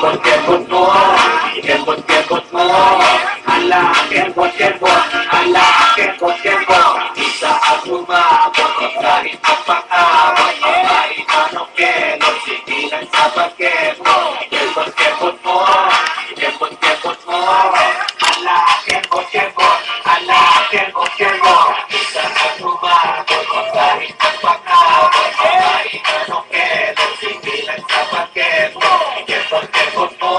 Kembot-kembot mo, kembot-kembot mo. Hala, kembot-kembot, hala, kembot-kembot. Isa at umabot, kahit magpakabot. Babae manok kelot, sige lang sa pagkembot. Kembot-kembot mo, kembot-kembot mo. Hala, kembot-kembot, hala, kembot-kembot. Isa at umabot, kahit magpakabot. Babae manok kelot, sige lang sa pagkembot. Kembot-kembot mo,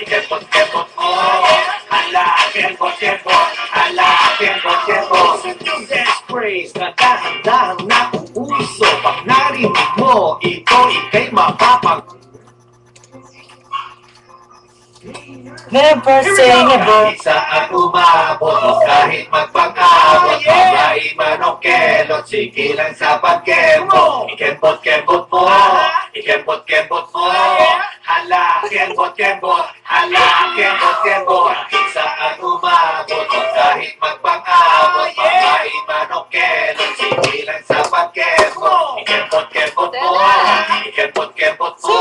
kembot-kembot mo. Hala, kembot-kembot, hala, kembot-kembot. Just praise na dahan-dahan na uuso. Pag narinig mo, ito ika'y mapapag... Never say never. Isa at umabot, kahit magpag-abot. Babae manok kelot, sige lang sa pagkembot. Ikembot-kembot mo, ikembot-kembot mo. Hala, kembot-kembot, hala, kembot-kembot. Isa at umabot, kahit magpag-abot. Babae manok kelot, sige lang sa pagkembot. Ikembot-kembot mo, ikembot-kembot mo.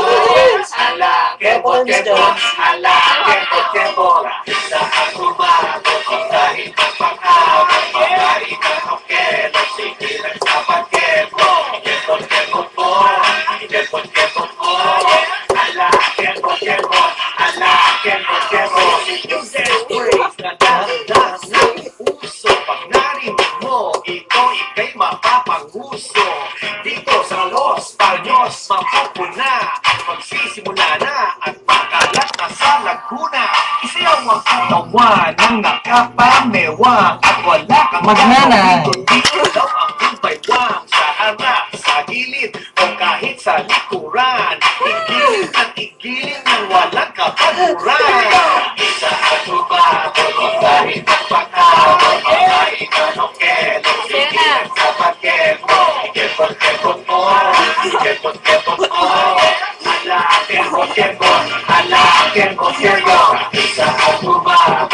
Hala, kembot-kembot, hala, kembot-kembot. Isa at umabot, kahit magpag-abot. Babae manok kelot, sige lang sa pagkembot. Ikembot-kembot mo, ikembot-kembot mo. Hala, kembot-kembot, hala, kembot-kembot. Praise na dahan-dahan na uso. Pag narinig mo, ito ika'y mapapanguso. Dito sa Los Baños, mapupuna. Magsisimula na at pakalat na sa Laguna. Isayaw ang katawan ng nakapamewang. At wala kang Magnanay. kundi ikaw ang bumpaywang. Sa harap, sa gilid, o kahit sa likuran. Igiling at igiling ng walang kapaguran. Isa at umabot, kahit magpakabot. Kahit anong kelot, igilang sa pagkembot. Ikembot-kembot mo, ikembot-kembot mo. Hala, kembot-kembot, hala, kembot-kembot. Isa at umabot,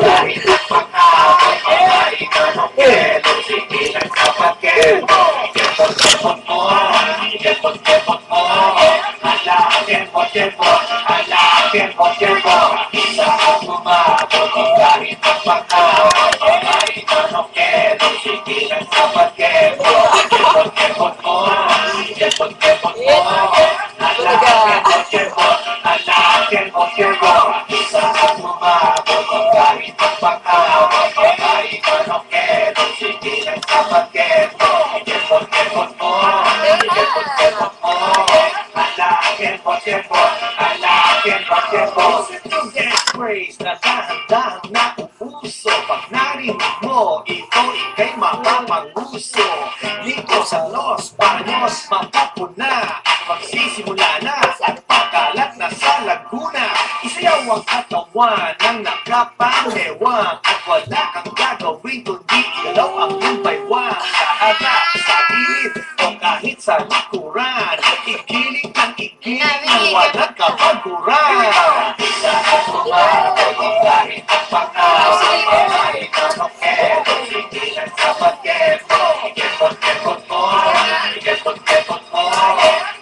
kahit magpakabot. Kahit anong kelot, igilang sa pagkembot. Ikembot-kembot mo, ikembot-kembot mo. Hala, kembot-kembot, hala, kembot-kembot. Isa at umabot, kahit magpakabot. Kahit anong kelot, igilang sa pagkembot. Ikembot-kembot mo, ikembot-kembot mo. Hala, kembot-kembot, hala, kembot-kembot. Isa at umabot, kahit magpakabot. Kahit anong kelot, igilang sa pagkembot. Ikembot-kembot mo, ikembot-kembot mo. Hala, kembot-kembot, hala, kembot-kembot. Just praise na dahan-dahan na uuso. Pag narinig mo, ito ika'y mapapanguso. Dito sa Los Baños, mapupuna. Magsisimula na at pakalat na sa Laguna. Isayaw ang katawan ng nakapamewang. At wala kang gagawin kundi ilaw ang bumpaywang. Sa harap, sa gilid, o kahit sa likuran. Igiling ang igiling ng walang kapaguran. Isa at umabot, kahit magpakabot. Kahit anong kelot, igilang sa pagkembot. Ikembot-kembot mo, ikembot-kembot mo.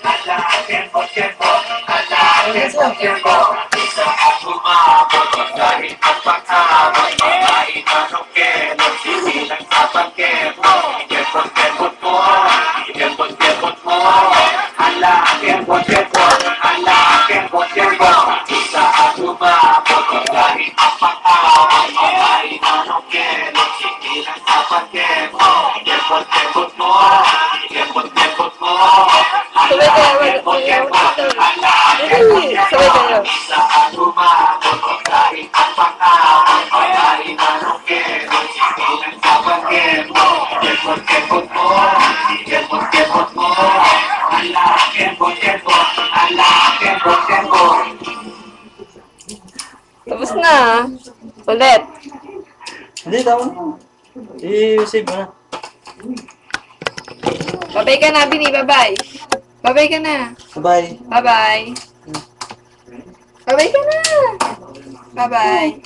Hala, kembot-kembot, hala, kembot-kembot. Isa at umabot, kahit magpakabot. Kahit anong kelot, igilang sa pagkembot. Ikembot-kembot mo, ikembot-kembot mo. Hala, kembot-kembot, hala, kembot-kembot. Isa at umabot, kahit magpakabot. Kahit anong kelot, igilang sa pagkembot. Ikembot-kembot mo, ikembot-kembot mo. Hala, kembot-kembot, hala, kembot-kembot. Isa at umabot, kahit magpakabot. Kahit anong kelot, igilang sa pagkembot. Ikembot-kembot mo, ikembot-kembot mo. Hala, kembot-kembot, hala, kembot-kembot. Tapos na. Ulit. Hindi, tama na. I-save mo na. Babay ka na, Bini. Babay. Babay ka na. Bye. Bye-bye. Babay ka na. Bye-bye.